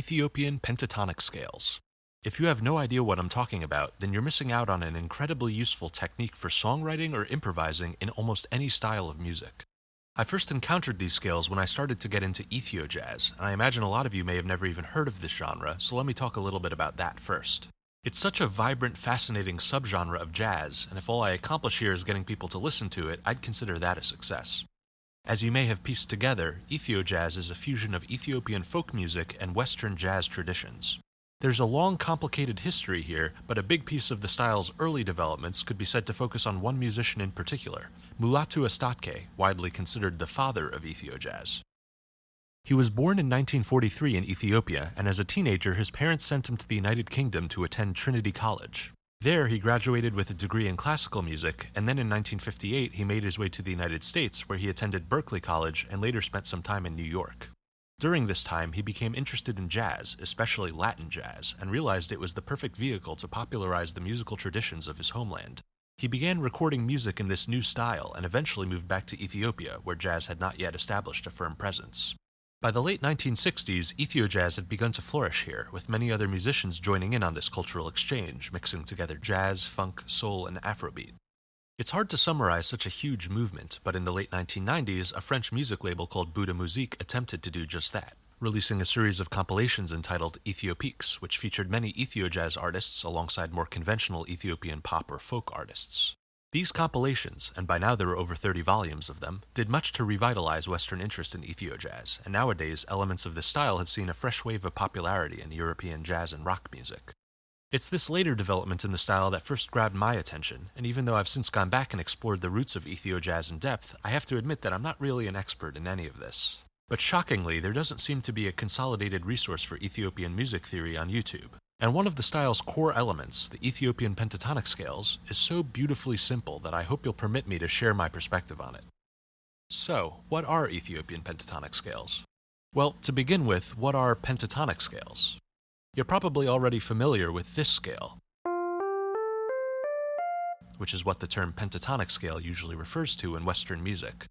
Ethiopian pentatonic scales. If you have no idea what I'm talking about, then you're missing out on an incredibly useful technique for songwriting or improvising in almost any style of music. I first encountered these scales when I started to get into Ethio-Jazz, and I imagine a lot of you may have never even heard of this genre, so let me talk a little bit about that first. It's such a vibrant, fascinating subgenre of jazz, and if all I accomplish here is getting people to listen to it, I'd consider that a success. As you may have pieced together, Ethio-Jazz is a fusion of Ethiopian folk music and Western jazz traditions. There's a long, complicated history here, but a big piece of the style's early developments could be said to focus on one musician in particular, Mulatu Astatke, widely considered the father of Ethio-Jazz. He was born in 1943 in Ethiopia, and as a teenager his parents sent him to the United Kingdom to attend Trinity College. There he graduated with a degree in classical music, and then in 1958 he made his way to the United States, where he attended Berklee College and later spent some time in New York. During this time, he became interested in jazz, especially Latin jazz, and realized it was the perfect vehicle to popularize the musical traditions of his homeland. He began recording music in this new style and eventually moved back to Ethiopia, where jazz had not yet established a firm presence. By the late 1960s, Ethio-Jazz had begun to flourish here, with many other musicians joining in on this cultural exchange, mixing together jazz, funk, soul, and Afrobeat. It's hard to summarize such a huge movement, but in the late 1990s, a French music label called Buddha Musique attempted to do just that, releasing a series of compilations entitled Ethiopiques, which featured many Ethio-Jazz artists alongside more conventional Ethiopian pop or folk artists. These compilations, and by now there are over 30 volumes of them, did much to revitalize Western interest in Ethio-Jazz, and nowadays elements of this style have seen a fresh wave of popularity in European jazz and rock music. It's this later development in the style that first grabbed my attention, and even though I've since gone back and explored the roots of Ethio-Jazz in depth, I have to admit that I'm not really an expert in any of this. But shockingly, there doesn't seem to be a consolidated resource for Ethiopian music theory on YouTube. And one of the style's core elements, the Ethiopian Pentatonic Scales, is so beautifully simple that I hope you'll permit me to share my perspective on it. So, what are Ethiopian pentatonic scales? Well, to begin with, what are pentatonic scales? You're probably already familiar with this scale, which is what the term pentatonic scale usually refers to in Western music.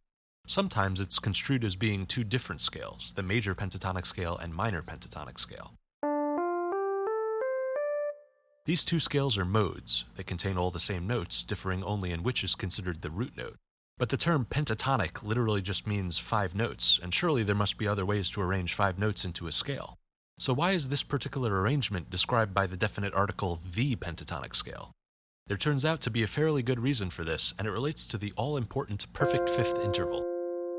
Sometimes it's construed as being two different scales, the major pentatonic scale and minor pentatonic scale. These two scales are modes. They contain all the same notes, differing only in which is considered the root note. But the term pentatonic literally just means 5 notes, and surely there must be other ways to arrange 5 notes into a scale. So why is this particular arrangement described by the definite article the pentatonic scale? There turns out to be a fairly good reason for this, and it relates to the all-important perfect fifth interval.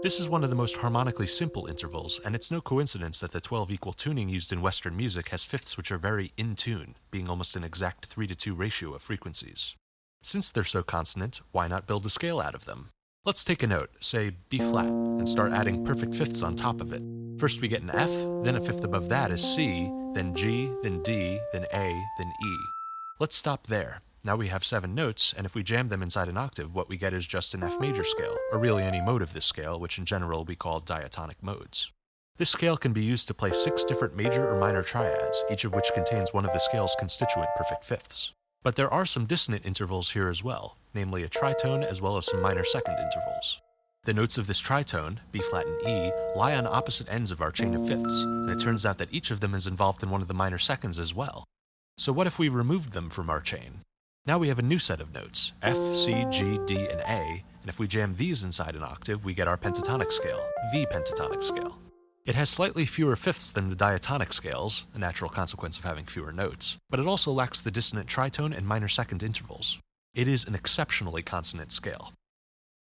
This is one of the most harmonically simple intervals, and it's no coincidence that the 12-equal tuning used in Western music has fifths which are very in tune, being almost an exact 3:2 ratio of frequencies. Since they're so consonant, why not build a scale out of them? Let's take a note, say B flat, and start adding perfect fifths on top of it. First we get an F, then a fifth above that is C, then G, then D, then A, then E. Let's stop there. Now we have 7 notes, and if we jam them inside an octave, what we get is just an F major scale, or really any mode of this scale, which in general we call diatonic modes. This scale can be used to play 6 different major or minor triads, each of which contains one of the scale's constituent perfect fifths. But there are some dissonant intervals here as well, namely a tritone as well as some minor second intervals. The notes of this tritone, B flat and E, lie on opposite ends of our chain of fifths, and it turns out that each of them is involved in one of the minor seconds as well. So what if we removed them from our chain? Now we have a new set of notes, F, C, G, D, and A, and if we jam these inside an octave, we get our pentatonic scale, the pentatonic scale. It has slightly fewer fifths than the diatonic scales, a natural consequence of having fewer notes, but it also lacks the dissonant tritone and minor second intervals. It is an exceptionally consonant scale.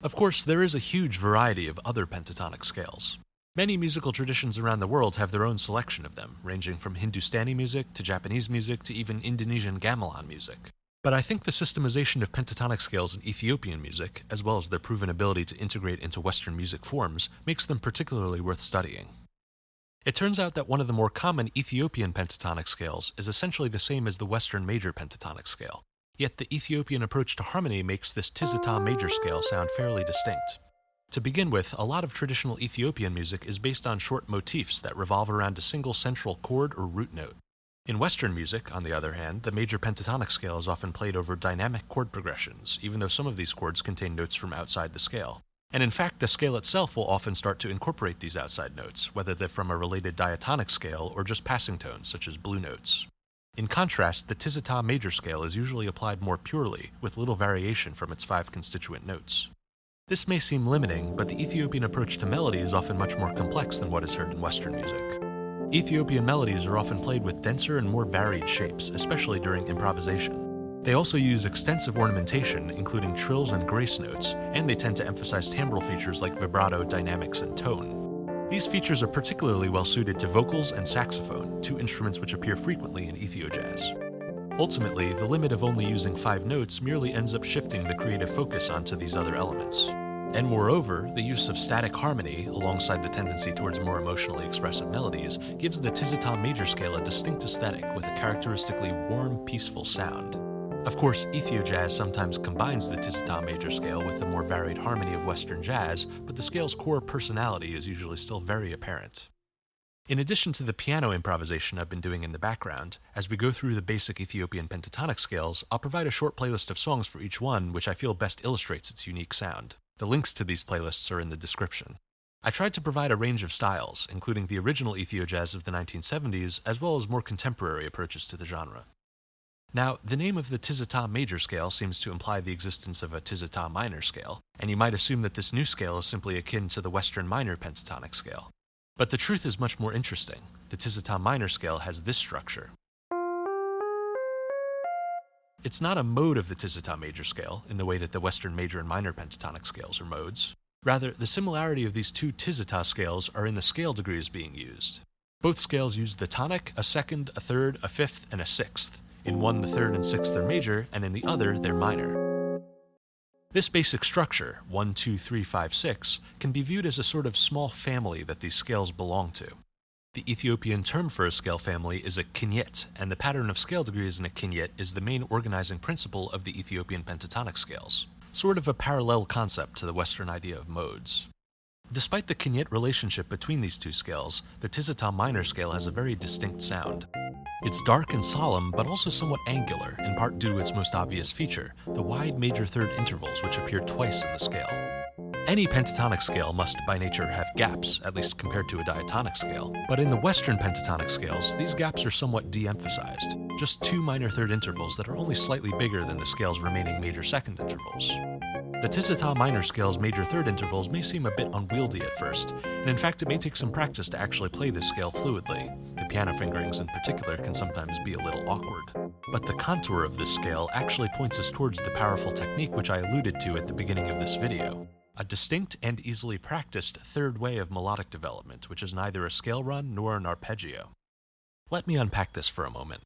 Of course, there is a huge variety of other pentatonic scales. Many musical traditions around the world have their own selection of them, ranging from Hindustani music to Japanese music to even Indonesian gamelan music. But I think the systemization of pentatonic scales in Ethiopian music, as well as their proven ability to integrate into Western music forms, makes them particularly worth studying. It turns out that one of the more common Ethiopian pentatonic scales is essentially the same as the Western major pentatonic scale, yet the Ethiopian approach to harmony makes this Tizita Major scale sound fairly distinct. To begin with, a lot of traditional Ethiopian music is based on short motifs that revolve around a single central chord or root note. In Western music, on the other hand, the major pentatonic scale is often played over dynamic chord progressions, even though some of these chords contain notes from outside the scale. And in fact, the scale itself will often start to incorporate these outside notes, whether they're from a related diatonic scale or just passing tones, such as blue notes. In contrast, the Tizita Major scale is usually applied more purely, with little variation from its 5 constituent notes. This may seem limiting, but the Ethiopian approach to melody is often much more complex than what is heard in Western music. Ethiopian melodies are often played with denser and more varied shapes, especially during improvisation. They also use extensive ornamentation, including trills and grace notes, and they tend to emphasize timbral features like vibrato, dynamics, and tone. These features are particularly well suited to vocals and saxophone, 2 instruments which appear frequently in Ethio-Jazz. Ultimately, the limit of only using 5 notes merely ends up shifting the creative focus onto these other elements. And moreover, the use of static harmony, alongside the tendency towards more emotionally expressive melodies, gives the Tizita Major scale a distinct aesthetic with a characteristically warm, peaceful sound. Of course, Ethio-Jazz sometimes combines the Tizita Major scale with the more varied harmony of Western jazz, but the scale's core personality is usually still very apparent. In addition to the piano improvisation I've been doing in the background, as we go through the basic Ethiopian pentatonic scales, I'll provide a short playlist of songs for each one which I feel best illustrates its unique sound. The links to these playlists are in the description. I tried to provide a range of styles, including the original Ethio-Jazz of the 1970s, as well as more contemporary approaches to the genre. Now, the name of the Tizita Major scale seems to imply the existence of a Tizita Minor scale, and you might assume that this new scale is simply akin to the Western Minor pentatonic scale. But the truth is much more interesting. The Tizita Minor scale has this structure. It's not a mode of the Tizita Major scale, in the way that the Western Major and Minor pentatonic scales are modes. Rather, the similarity of these 2 Tizita scales are in the scale degrees being used. Both scales use the tonic, a second, a third, a fifth, and a sixth. In one, the third and sixth are major, and in the other, they're minor. This basic structure, 1, 2, 3, 5, 6, can be viewed as a sort of small family that these scales belong to. The Ethiopian term for a scale family is a Kiñit, and the pattern of scale degrees in a Kiñit is the main organizing principle of the Ethiopian pentatonic scales, sort of a parallel concept to the Western idea of modes. Despite the Kiñit relationship between these 2 scales, the Tizita Minor scale has a very distinct sound. It's dark and solemn, but also somewhat angular, in part due to its most obvious feature, the wide major third intervals which appear twice in the scale. Any pentatonic scale must by nature have gaps, at least compared to a diatonic scale, but in the Western pentatonic scales, these gaps are somewhat de-emphasized, just 2 minor third intervals that are only slightly bigger than the scale's remaining major second intervals. The Tizita Minor scale's major third intervals may seem a bit unwieldy at first, and in fact it may take some practice to actually play this scale fluidly. The piano fingerings in particular can sometimes be a little awkward. But the contour of this scale actually points us towards the powerful technique which I alluded to at the beginning of this video. A distinct and easily practiced third way of melodic development, which is neither a scale run nor an arpeggio. Let me unpack this for a moment.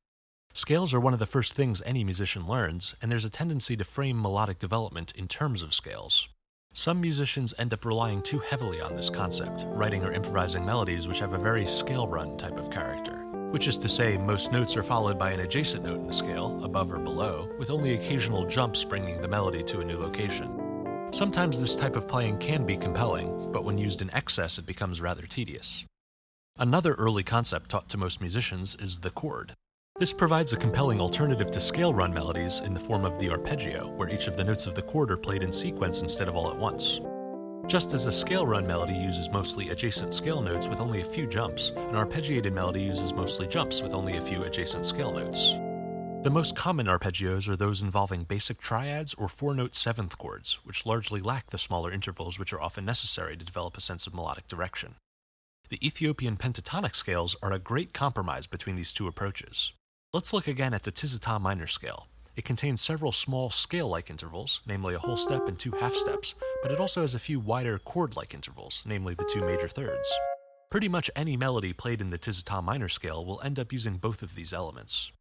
Scales are one of the first things any musician learns, and there's a tendency to frame melodic development in terms of scales. Some musicians end up relying too heavily on this concept, writing or improvising melodies which have a very scale run type of character, which is to say most notes are followed by an adjacent note in the scale, above or below, with only occasional jumps bringing the melody to a new location. Sometimes this type of playing can be compelling, but when used in excess it becomes rather tedious. Another early concept taught to most musicians is the chord. This provides a compelling alternative to scale run melodies in the form of the arpeggio, where each of the notes of the chord are played in sequence instead of all at once. Just as a scale run melody uses mostly adjacent scale notes with only a few jumps, an arpeggiated melody uses mostly jumps with only a few adjacent scale notes. The most common arpeggios are those involving basic triads or 4-note seventh chords, which largely lack the smaller intervals which are often necessary to develop a sense of melodic direction. The Ethiopian pentatonic scales are a great compromise between these 2 approaches. Let's look again at the Tizita Minor scale. It contains several small scale-like intervals, namely a whole step and 2 half steps, but it also has a few wider chord-like intervals, namely the 2 major thirds. Pretty much any melody played in the Tizita Minor scale will end up using both of these elements.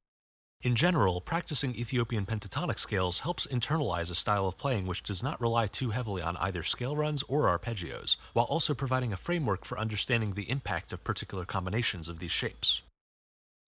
In general, practicing Ethiopian pentatonic scales helps internalize a style of playing which does not rely too heavily on either scale runs or arpeggios, while also providing a framework for understanding the impact of particular combinations of these shapes.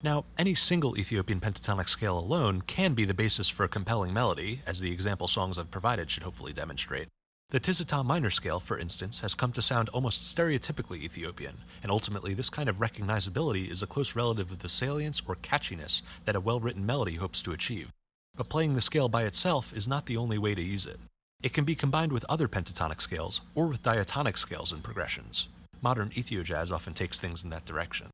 Now, any single Ethiopian pentatonic scale alone can be the basis for a compelling melody, as the example songs I've provided should hopefully demonstrate. The Tizita Minor scale, for instance, has come to sound almost stereotypically Ethiopian, and ultimately this kind of recognizability is a close relative of the salience or catchiness that a well-written melody hopes to achieve. But playing the scale by itself is not the only way to use it. It can be combined with other pentatonic scales or with diatonic scales and progressions. Modern Ethio-Jazz often takes things in that direction.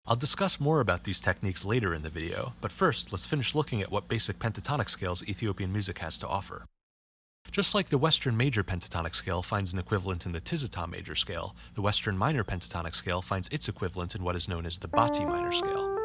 I'll discuss more about these techniques later in the video, but first let's finish looking at what basic pentatonic scales Ethiopian music has to offer. Just like the Western major pentatonic scale finds an equivalent in the Tizita Major scale, the Western minor pentatonic scale finds its equivalent in what is known as the Bati Minor scale.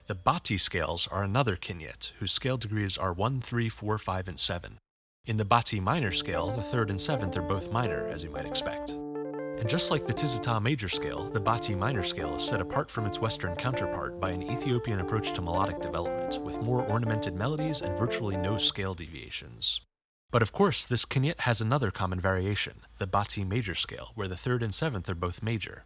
The Bati scales are another Kiñit, whose scale degrees are 1, 3, 4, 5, and 7. In the Bati Minor scale, the 3rd and 7th are both minor, as you might expect. And just like the Tizita Major scale, the Bati Minor scale is set apart from its Western counterpart by an Ethiopian approach to melodic development, with more ornamented melodies and virtually no scale deviations. But of course, this Kiñit has another common variation, the Bati Major scale, where the 3rd and 7th are both major.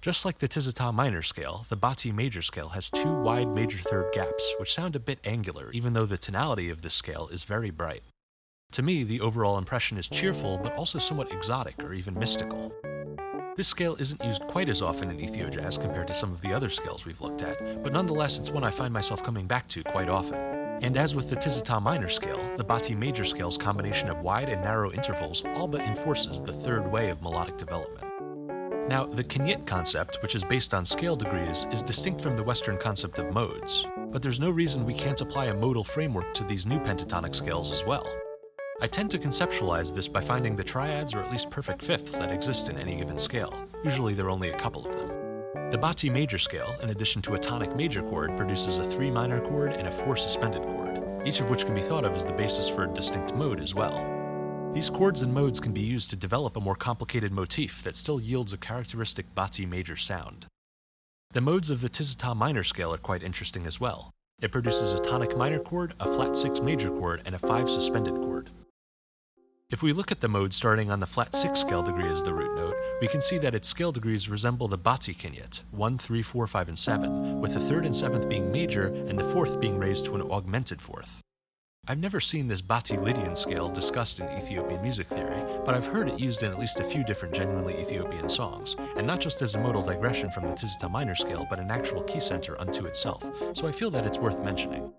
Just like the Tizita Minor scale, the Bati Major scale has 2 wide major third gaps, which sound a bit angular, even though the tonality of this scale is very bright. To me, the overall impression is cheerful, but also somewhat exotic or even mystical. This scale isn't used quite as often in Ethio-Jazz compared to some of the other scales we've looked at, but nonetheless it's one I find myself coming back to quite often. And as with the Tizita Minor scale, the Bati Major scale's combination of wide and narrow intervals all but enforces the third way of melodic development. Now, the Kiñit concept, which is based on scale degrees, is distinct from the Western concept of modes, but there's no reason we can't apply a modal framework to these new pentatonic scales as well. I tend to conceptualize this by finding the triads or at least perfect fifths that exist in any given scale. Usually there are only a couple of them. The Bati Major scale, in addition to a tonic major chord, produces a 3 minor chord and a 4 suspended chord, each of which can be thought of as the basis for a distinct mode as well. These chords and modes can be used to develop a more complicated motif that still yields a characteristic Bati Major sound. The modes of the Tizita Minor scale are quite interesting as well. It produces a tonic minor chord, a flat 6 major chord, and a 5 suspended chord. If we look at the mode starting on the flat 6 scale degree as the root note, we can see that its scale degrees resemble the Bati Kiñit, 1, 3, 4, 5, and 7, with the 3rd and 7th being major and the 4th being raised to an augmented 4th. I've never seen this Bati Lydian scale discussed in Ethiopian music theory, but I've heard it used in at least a few different genuinely Ethiopian songs, and not just as a modal digression from the Tizita Minor scale, but an actual key center unto itself, so I feel that it's worth mentioning.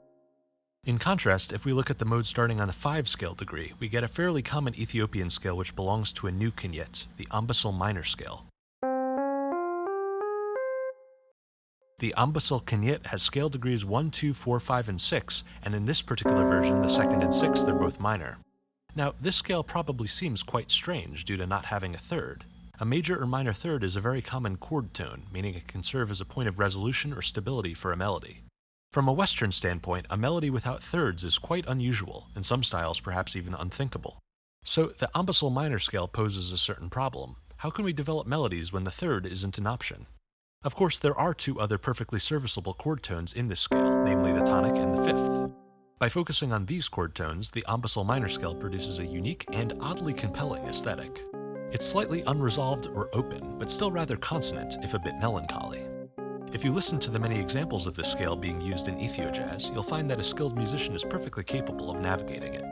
In contrast, if we look at the mode starting on the 5 scale degree, we get a fairly common Ethiopian scale which belongs to a new Kiñit, the Ambassel Minor scale. The Ambassel Kiñit has scale degrees 1, 2, 4, 5, and 6, and in this particular version, the 2nd and 6th are both minor. Now, this scale probably seems quite strange due to not having a 3rd. A major or minor 3rd is a very common chord tone, meaning it can serve as a point of resolution or stability for a melody. From a Western standpoint, a melody without 3rds is quite unusual, in some styles perhaps even unthinkable. So, the Ambassel Minor scale poses a certain problem. How can we develop melodies when the 3rd isn't an option? Of course, there are 2 other perfectly serviceable chord tones in this scale, namely the tonic and the 5th. By focusing on these chord tones, the Ambassel Minor scale produces a unique and oddly compelling aesthetic. It's slightly unresolved or open, but still rather consonant, if a bit melancholy. If you listen to the many examples of this scale being used in Ethio-Jazz, you'll find that a skilled musician is perfectly capable of navigating it.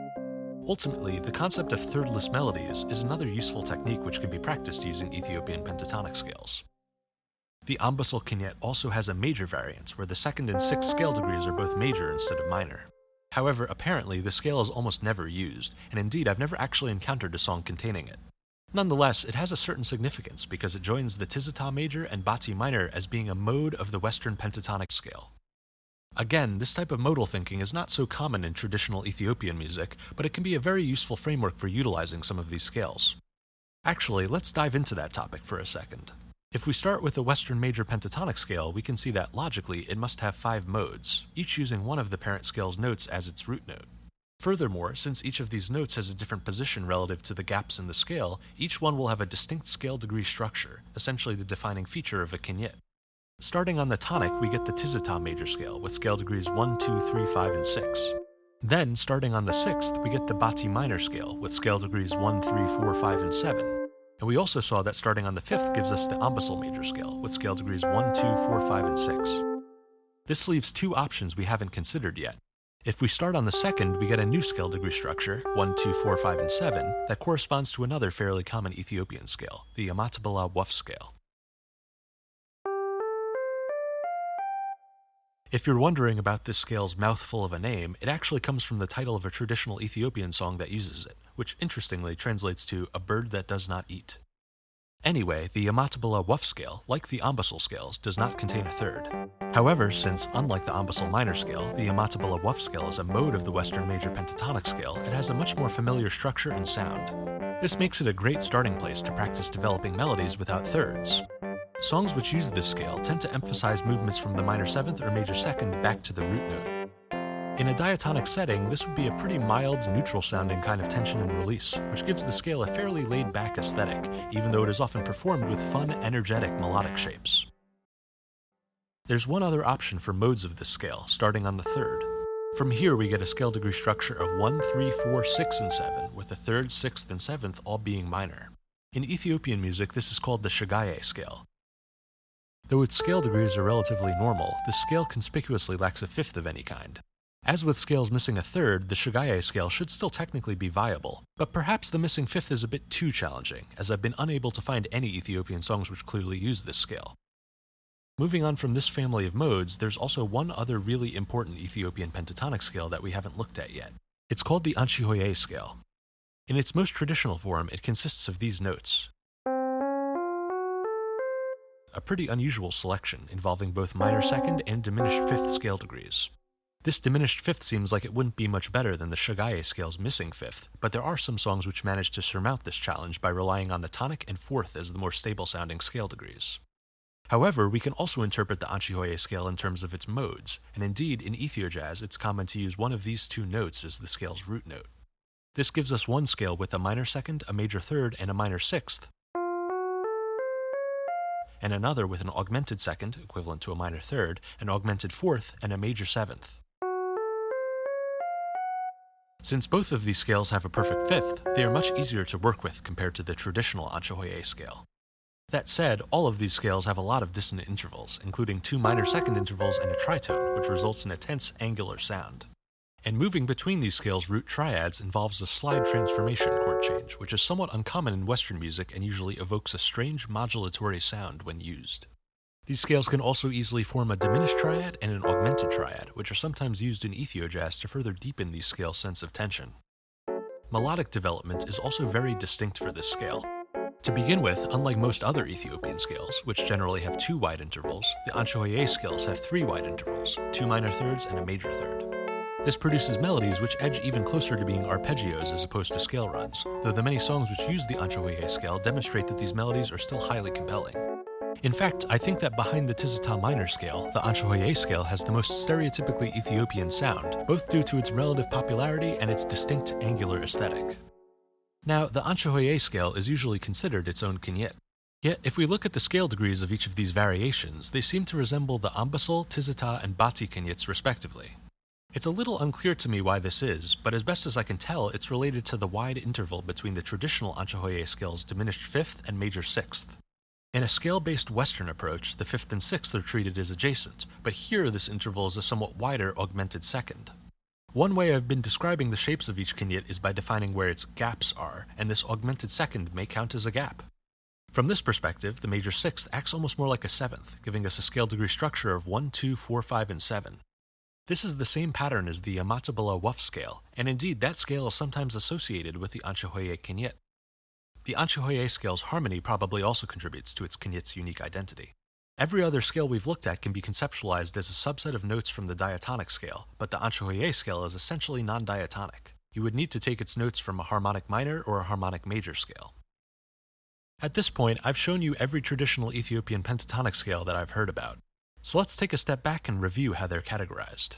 Ultimately, the concept of 3rdless melodies is another useful technique which can be practiced using Ethiopian pentatonic scales. The Ambassel Kiñit also has a major variant, where the 2nd and 6th scale degrees are both major instead of minor. However, apparently, the scale is almost never used, and indeed I've never actually encountered a song containing it. Nonetheless, it has a certain significance because it joins the Tizita Major and Bati Minor as being a mode of the Western pentatonic scale. Again, this type of modal thinking is not so common in traditional Ethiopian music, but it can be a very useful framework for utilizing some of these scales. Actually, let's dive into that topic for a second. If we start with the Western major pentatonic scale, we can see that logically it must have 5 modes, each using one of the parent scale's notes as its root note. Furthermore, since each of these notes has a different position relative to the gaps in the scale, each one will have a distinct scale degree structure, essentially the defining feature of a Kiñit. Starting on the tonic, we get the Tizita Major scale with scale degrees 1, 2, 3, 5, and 6. Then, starting on the 6th, we get the Bati Minor scale with scale degrees 1, 3, 4, 5, and 7. And we also saw that starting on the 5th gives us the Ambassel Major scale, with scale degrees 1, 2, 4, 5, and 6. This leaves 2 options we haven't considered yet. If we start on the 2nd, we get a new scale degree structure, 1, 2, 4, 5, and 7, that corresponds to another fairly common Ethiopian scale, the Yematibela Wef Scale. If you're wondering about this scale's mouthful of a name, it actually comes from the title of a traditional Ethiopian song that uses it, which interestingly translates to "a bird that does not eat." Anyway, the Yematibela Wef Scale, like the Ambassel Scales, does not contain a third. However, since unlike the Ambassel Minor scale, the Yematibela Wef Scale is a mode of the Western Major Pentatonic Scale, it has a much more familiar structure and sound. This makes it a great starting place to practice developing melodies without thirds. Songs which use this scale tend to emphasize movements from the minor seventh or major second back to the root note. In a diatonic setting, this would be a pretty mild, neutral-sounding kind of tension and release, which gives the scale a fairly laid-back aesthetic, even though it is often performed with fun, energetic melodic shapes. There's one other option for modes of this scale, starting on the third. From here we get a scale degree structure of 1, 3, 4, 6, and 7, with the third, sixth, and seventh all being minor. In Ethiopian music, this is called the Anchihoye Scale. Though its scale degrees are relatively normal, the scale conspicuously lacks a fifth of any kind. As with scales missing a third, the Anchihoye scale should still technically be viable, but perhaps the missing fifth is a bit too challenging, as I've been unable to find any Ethiopian songs which clearly use this scale. Moving on from this family of modes, there's also one other really important Ethiopian pentatonic scale that we haven't looked at yet. It's called the Anchihoye Scale. In its most traditional form, it consists of these notes. A pretty unusual selection, involving both minor second and diminished fifth scale degrees. This diminished fifth seems like it wouldn't be much better than the Anchihoye scale's missing fifth, but there are some songs which manage to surmount this challenge by relying on the tonic and fourth as the more stable-sounding scale degrees. However, we can also interpret the Anchihoye scale in terms of its modes, and indeed, in Ethio-Jazz, it's common to use one of these two notes as the scale's root note. This gives us one scale with a minor second, a major third, and a minor sixth, and another with an augmented second, equivalent to a minor third, an augmented fourth, and a major seventh. Since both of these scales have a perfect fifth, they are much easier to work with compared to the traditional Anchihoye scale. That said, all of these scales have a lot of dissonant intervals, including 2 minor second intervals and a tritone, which results in a tense, angular sound. And moving between these scales' root triads involves a slide transformation chord change, which is somewhat uncommon in Western music and usually evokes a strange modulatory sound when used. These scales can also easily form a diminished triad and an augmented triad, which are sometimes used in Ethio-Jazz to further deepen these scales' sense of tension. Melodic development is also very distinct for this scale. To begin with, unlike most other Ethiopian scales, which generally have 2 wide intervals, the Anchihoye scales have 3 wide intervals, 2 minor thirds and a major third. This produces melodies which edge even closer to being arpeggios as opposed to scale runs, though the many songs which use the Anchihoye scale demonstrate that these melodies are still highly compelling. In fact, I think that behind the Tizita Minor scale, the Anchihoye scale has the most stereotypically Ethiopian sound, both due to its relative popularity and its distinct angular aesthetic. Now, the Anchihoye scale is usually considered its own Kiñit. Yet, if we look at the scale degrees of each of these variations, they seem to resemble the Ambassel, Tizita, and Bati Kiñits respectively. It's a little unclear to me why this is, but as best as I can tell, it's related to the wide interval between the traditional Anchihoye scale's diminished fifth and major sixth. In a scale-based Western approach, the fifth and sixth are treated as adjacent, but here this interval is a somewhat wider augmented second. One way I've been describing the shapes of each Kiñit is by defining where its gaps are, and this augmented second may count as a gap. From this perspective, the major sixth acts almost more like a seventh, giving us a scale degree structure of 1, 2, 4, 5, and 7. This is the same pattern as the Yematibela Wef Scale, and indeed that scale is sometimes associated with the Anchihoye Kiñit. The Anchihoye scale's harmony probably also contributes to its Kiñit's unique identity. Every other scale we've looked at can be conceptualized as a subset of notes from the diatonic scale, but the Anchihoye scale is essentially non-diatonic. You would need to take its notes from a harmonic minor or a harmonic major scale. At this point, I've shown you every traditional Ethiopian pentatonic scale that I've heard about. So let's take a step back and review how they're categorized.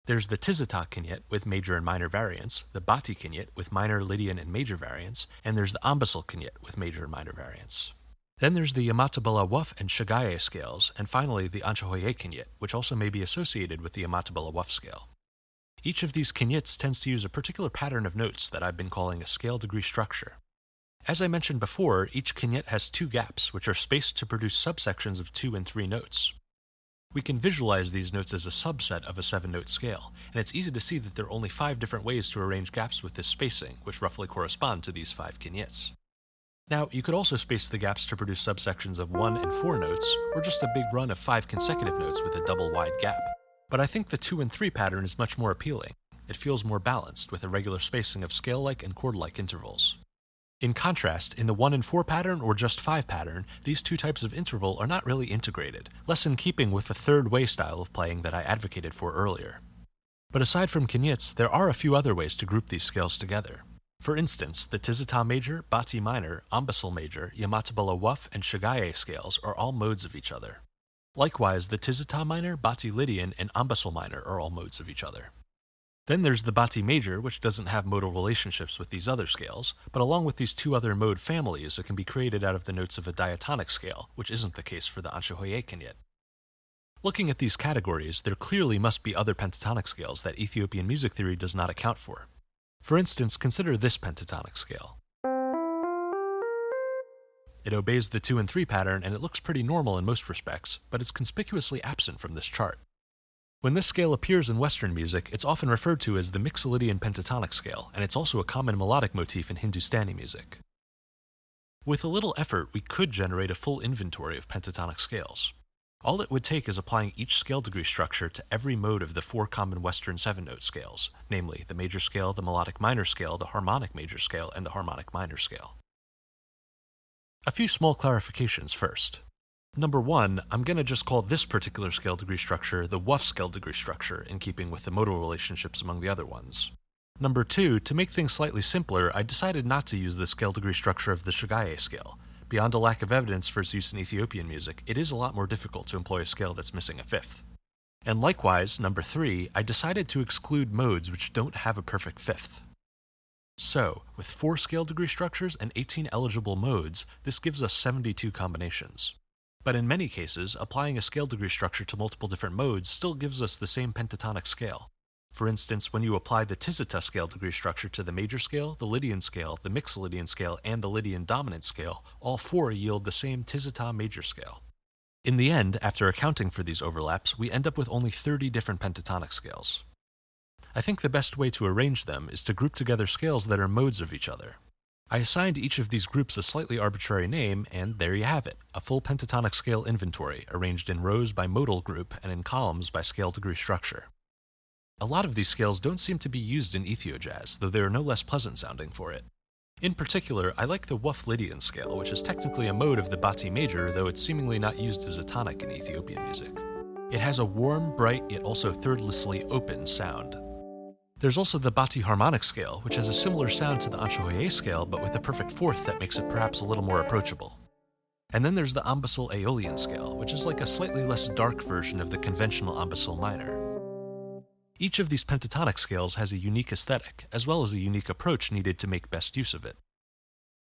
There's the Tizita Kiñit with major and minor variants, the Bati Kiñit with minor, Lydian, and major variants, and there's the Ambassel Kiñit with major and minor variants. Then there's the Yematibela Wef and Anchihoye scales, and finally the Anchihoye Kiñit, which also may be associated with the Yematibela Wef scale. Each of these Kiñits tends to use a particular pattern of notes that I've been calling a scale degree structure. As I mentioned before, each Kiñit has 2 gaps, which are spaced to produce subsections of 2 and 3 notes. We can visualize these notes as a subset of a 7-note scale, and it's easy to see that there are only 5 different ways to arrange gaps with this spacing, which roughly correspond to these 5 Kiñits. Now, you could also space the gaps to produce subsections of 1 and 4 notes, or just a big run of 5 consecutive notes with a double wide gap. But I think the 2 and 3 pattern is much more appealing. It feels more balanced, with a regular spacing of scale-like and chord-like intervals. In contrast, in the 1 and 4 pattern or just 5 pattern, these two types of interval are not really integrated, less in keeping with the third way style of playing that I advocated for earlier. But aside from Kiñits, there are a few other ways to group these scales together. For instance, the Tizita Major, Bati Minor, Ambassel Major, Yematibela Wef, and Anchihoye Scales are all modes of each other. Likewise, the Tizita Minor, Bati Lydian, and Ambassel Minor are all modes of each other. Then there's the Bati Major, which doesn't have modal relationships with these other scales, but along with these two other mode families, it can be created out of the notes of a diatonic scale, which isn't the case for the Anchihoye Kiñit. Looking at these categories, there clearly must be other pentatonic scales that Ethiopian music theory does not account for. For instance, consider this pentatonic scale. It obeys the 2 and 3 pattern, and it looks pretty normal in most respects, but it's conspicuously absent from this chart. When this scale appears in Western music, it's often referred to as the Mixolydian pentatonic scale, and it's also a common melodic motif in Hindustani music. With a little effort, we could generate a full inventory of pentatonic scales. All it would take is applying each scale degree structure to every mode of the 4 common Western 7-note scales, namely the major scale, the melodic minor scale, the harmonic major scale, and the harmonic minor scale. A few small clarifications first. Number 1, I'm going to just call this particular scale degree structure the Wef scale degree structure, in keeping with the modal relationships among the other ones. Number 2, to make things slightly simpler, I decided not to use the scale degree structure of the Anchihoye scale. Beyond a lack of evidence for its use in Ethiopian music, it is a lot more difficult to employ a scale that's missing a fifth. And likewise, number 3, I decided to exclude modes which don't have a perfect fifth. So, with 4 scale degree structures and 18 eligible modes, this gives us 72 combinations. But in many cases, applying a scale degree structure to multiple different modes still gives us the same pentatonic scale. For instance, when you apply the Tizita scale degree structure to the major scale, the Lydian scale, the Mixolydian scale, and the Lydian dominant scale, all 4 yield the same Tizita major scale. In the end, after accounting for these overlaps, we end up with only 30 different pentatonic scales. I think the best way to arrange them is to group together scales that are modes of each other. I assigned each of these groups a slightly arbitrary name, and there you have it, a full pentatonic scale inventory, arranged in rows by modal group and in columns by scale degree structure. A lot of these scales don't seem to be used in Ethio-Jazz, though they are no less pleasant sounding for it. In particular, I like the Wef Lydian scale, which is technically a mode of the Bati Major, though it's seemingly not used as a tonic in Ethiopian music. It has a warm, bright, yet also thirdlessly open sound. There's also the Bati harmonic scale, which has a similar sound to the Anchihoye scale, but with a perfect fourth that makes it perhaps a little more approachable. And then there's the Ambassel Aeolian scale, which is like a slightly less dark version of the conventional Ambassel Minor. Each of these pentatonic scales has a unique aesthetic, as well as a unique approach needed to make best use of it.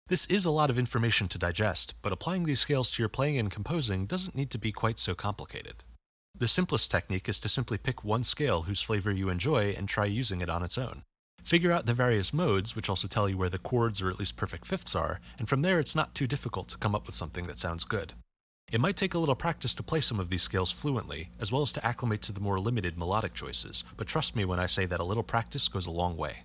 This is a lot of information to digest, but applying these scales to your playing and composing doesn't need to be quite so complicated. The simplest technique is to simply pick one scale whose flavor you enjoy and try using it on its own. Figure out the various modes, which also tell you where the chords or at least perfect fifths are, and from there it's not too difficult to come up with something that sounds good. It might take a little practice to play some of these scales fluently, as well as to acclimate to the more limited melodic choices, but trust me when I say that a little practice goes a long way.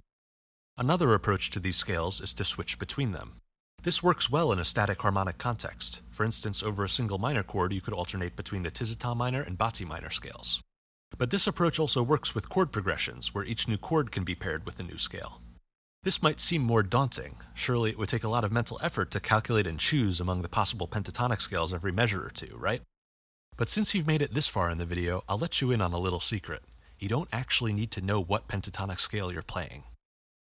Another approach to these scales is to switch between them. This works well in a static harmonic context. For instance, over a single minor chord, you could alternate between the Tizita Minor and Bati Minor scales. But this approach also works with chord progressions, where each new chord can be paired with a new scale. This might seem more daunting. Surely it would take a lot of mental effort to calculate and choose among the possible pentatonic scales every measure or two, right? But since you've made it this far in the video, I'll let you in on a little secret. You don't actually need to know what pentatonic scale you're playing.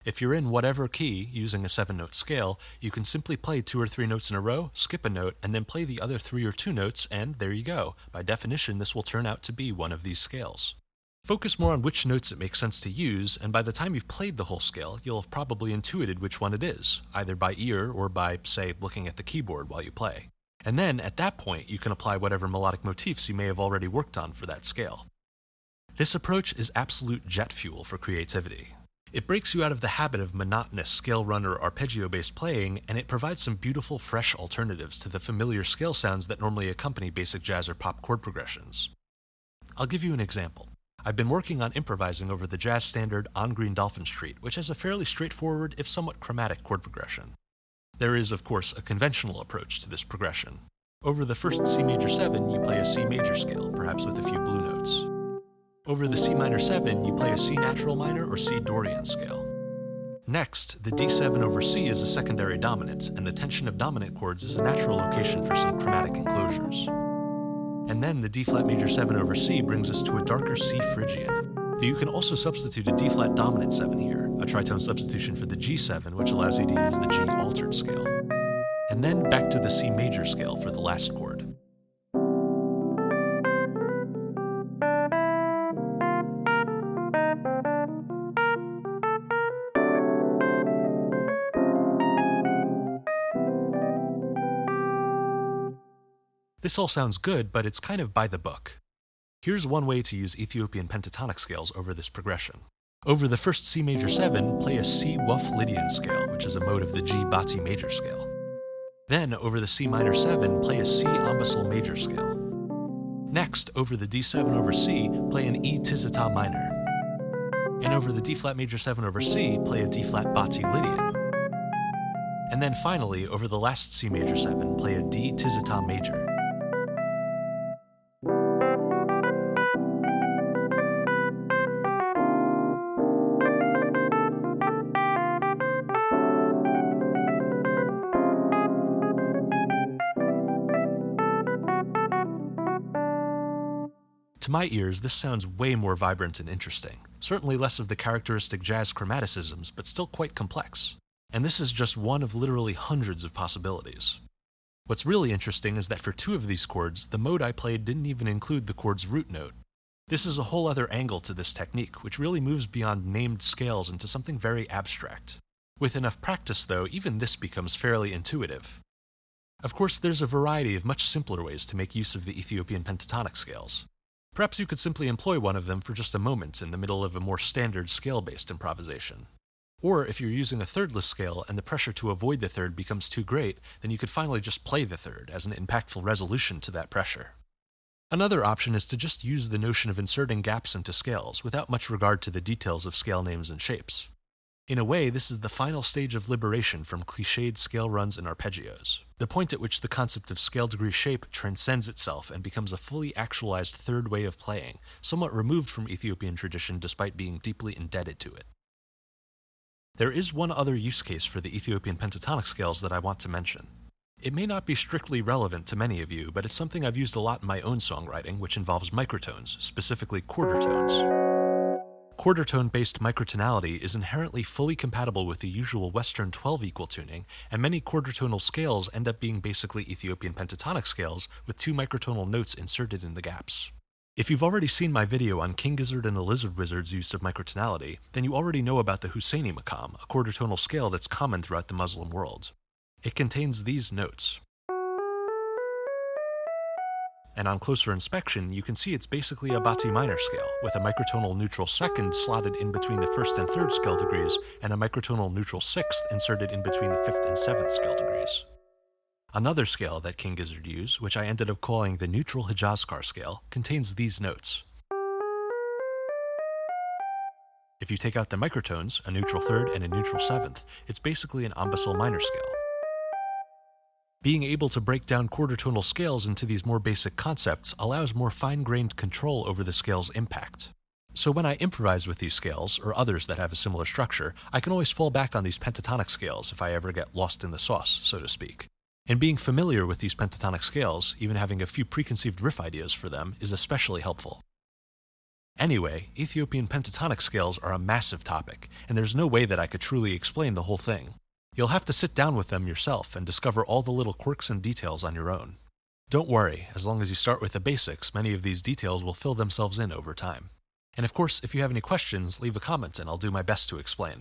If you're in whatever key, using a 7-note scale, you can simply play 2 or 3 notes in a row, skip a note, and then play the other 3 or 2 notes, and there you go. By definition, this will turn out to be one of these scales. Focus more on which notes it makes sense to use, and by the time you've played the whole scale, you'll have probably intuited which one it is, either by ear or by, say, looking at the keyboard while you play. And then, at that point, you can apply whatever melodic motifs you may have already worked on for that scale. This approach is absolute jet fuel for creativity. It breaks you out of the habit of monotonous scale run or arpeggio-based playing, and it provides some beautiful, fresh alternatives to the familiar scale sounds that normally accompany basic jazz or pop chord progressions. I'll give you an example. I've been working on improvising over the jazz standard On Green Dolphin Street, which has a fairly straightforward, if somewhat chromatic chord progression. There is, of course, a conventional approach to this progression. Over the first C major 7, you play a C major scale, perhaps with a few blue notes. Over the C minor 7, you play a C natural minor or C Dorian scale. Next, the D7 over C is a secondary dominant, and the tension of dominant chords is a natural location for some chromatic enclosures. And then the D flat major 7 over C brings us to a darker C Phrygian, though you can also substitute a D flat dominant 7 here, a tritone substitution for the G7, which allows you to use the G altered scale. And then back to the C major scale for the last chord. This all sounds good, but it's kind of by the book. Here's one way to use Ethiopian pentatonic scales over this progression. Over the first C major 7, play a C Wef Lydian scale, which is a mode of the G Bati Major scale. Then, over the C minor 7, play a C Ambassel Major scale. Next, over the D7 over C, play an E Tizita Minor. And over the D flat major 7 over C, play a D flat Bati Lydian. And then finally, over the last C major 7, play a D Tizita Major. To my ears, this sounds way more vibrant and interesting. Certainly less of the characteristic jazz chromaticisms, but still quite complex. And this is just one of literally hundreds of possibilities. What's really interesting is that for 2 of these chords, the mode I played didn't even include the chord's root note. This is a whole other angle to this technique, which really moves beyond named scales into something very abstract. With enough practice, though, even this becomes fairly intuitive. Of course, there's a variety of much simpler ways to make use of the Ethiopian pentatonic scales. Perhaps you could simply employ one of them for just a moment in the middle of a more standard scale-based improvisation. Or if you're using a thirdless scale and the pressure to avoid the third becomes too great, then you could finally just play the third as an impactful resolution to that pressure. Another option is to just use the notion of inserting gaps into scales without much regard to the details of scale names and shapes. In a way, this is the final stage of liberation from cliched scale runs and arpeggios, the point at which the concept of scale degree shape transcends itself and becomes a fully actualized third way of playing, somewhat removed from Ethiopian tradition despite being deeply indebted to it. There is one other use case for the Ethiopian pentatonic scales that I want to mention. It may not be strictly relevant to many of you, but it's something I've used a lot in my own songwriting, which involves microtones, specifically quarter tones. Quarter-tone-based microtonality is inherently fully compatible with the usual Western 12-equal tuning, and many quarter-tonal scales end up being basically Ethiopian pentatonic scales with 2 microtonal notes inserted in the gaps. If you've already seen my video on King Gizzard and the Lizard Wizard's use of microtonality, then you already know about the Husseini maqam, a quarter-tonal scale that's common throughout the Muslim world. It contains these notes. And on closer inspection, you can see it's basically a Bati Minor scale, with a microtonal neutral second slotted in between the 1st and 3rd scale degrees, and a microtonal neutral 6th inserted in between the 5th and 7th scale degrees. Another scale that King Gizzard used, which I ended up calling the neutral Hijazkar scale, contains these notes. If you take out the microtones, a neutral 3rd and a neutral 7th, it's basically an Ambassel Minor scale. Being able to break down quarter-tonal scales into these more basic concepts allows more fine-grained control over the scale's impact. So when I improvise with these scales, or others that have a similar structure, I can always fall back on these pentatonic scales if I ever get lost in the sauce, so to speak. And being familiar with these pentatonic scales, even having a few preconceived riff ideas for them, is especially helpful. Anyway, Ethiopian pentatonic scales are a massive topic, and there's no way that I could truly explain the whole thing. You'll have to sit down with them yourself and discover all the little quirks and details on your own. Don't worry, as long as you start with the basics, many of these details will fill themselves in over time. And of course, if you have any questions, leave a comment and I'll do my best to explain.